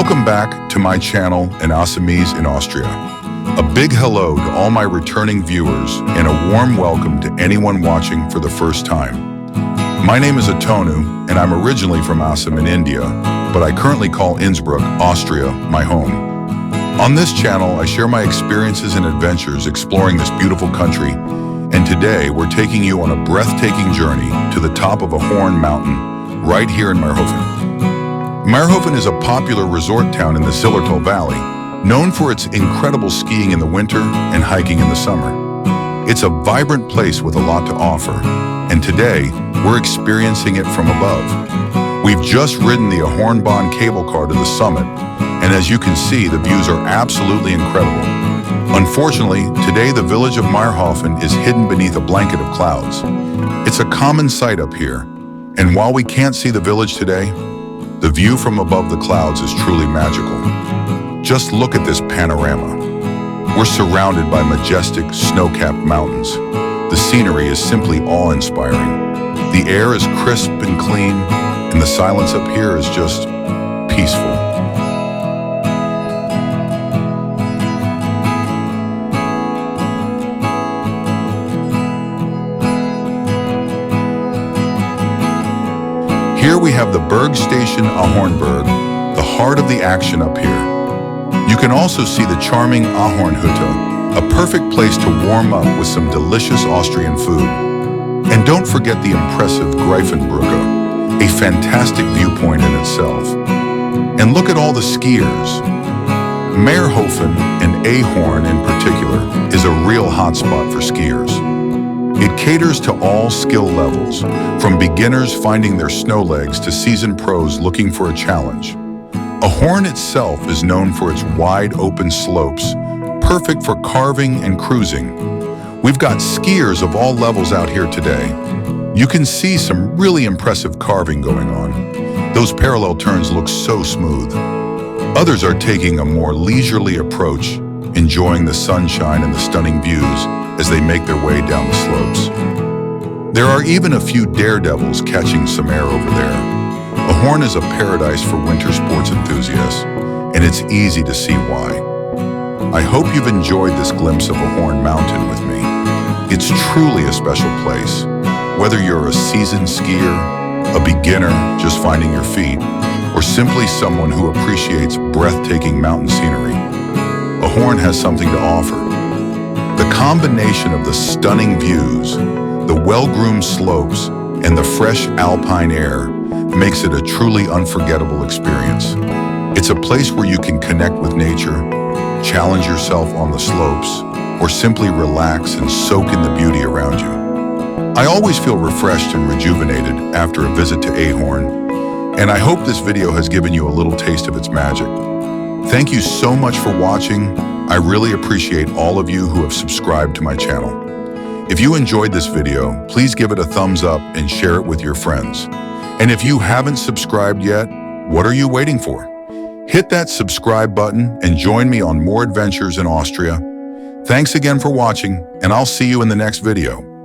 Welcome back to my channel in Assamese in Austria. A big hello to all my returning viewers and a warm welcome to anyone watching for the first time. My name is Atonu and I'm originally from Assam in India, but I currently call Innsbruck, Austria, my home. On this channel, I share my experiences and adventures exploring this beautiful country, and today we're taking you on a breathtaking journey to the top of Ahorn Mountain, right here in Mayrhofen. Mayrhofen is a popular resort town in the Zillertal Valley, known for its incredible skiing in the winter and hiking in the summer. It's a vibrant place with a lot to offer, and today we're experiencing it from above. We've just ridden the Ahornbahn cable car to the summit, and as you can see, the views are absolutely incredible. Unfortunately, today the village of Mayrhofen is hidden beneath a blanket of clouds. It's a common sight up here, and while we can't see the village today, the view from above the clouds is truly magical. Just look at this panorama. We're surrounded by majestic, snow-capped mountains. The scenery is simply awe-inspiring. The air is crisp and clean, and the silence up here is just peaceful. Here we have the Bergstation Ahornberg, the heart of the action up here. You can also see the charming Ahornhütte, a perfect place to warm up with some delicious Austrian food. And don't forget the impressive Greifenbrücke, a fantastic viewpoint in itself. And look at all the skiers. Mayrhofen and Ahorn in particular is a real hotspot for skiers. It caters to all skill levels, from beginners finding their snow legs to seasoned pros looking for a challenge. Ahorn itself is known for its wide open slopes, perfect for carving and cruising. We've got skiers of all levels out here today. You can see some really impressive carving going on. Those parallel turns look so smooth. Others are taking a more leisurely approach, enjoying the sunshine and the stunning views as they make their way down the slopes. There are even a few daredevils catching some air over there. Ahorn is a paradise for winter sports enthusiasts, and it's easy to see why. I hope you've enjoyed this glimpse of Ahorn Mountain with me. It's truly a special place. Whether you're a seasoned skier, a beginner just finding your feet, or simply someone who appreciates breathtaking mountain scenery, Ahorn has something to offer. The combination of the stunning views, the well-groomed slopes, and the fresh alpine air makes it a truly unforgettable experience. It's a place where you can connect with nature, challenge yourself on the slopes, or simply relax and soak in the beauty around you. I always feel refreshed and rejuvenated after a visit to Ahorn, and I hope this video has given you a little taste of its magic. Thank you so much for watching. I really appreciate all of you who have subscribed to my channel. If you enjoyed this video, please give it a thumbs up and share it with your friends. And if you haven't subscribed yet, what are you waiting for? Hit that subscribe button and join me on more adventures in Austria. Thanks again for watching, and I'll see you in the next video.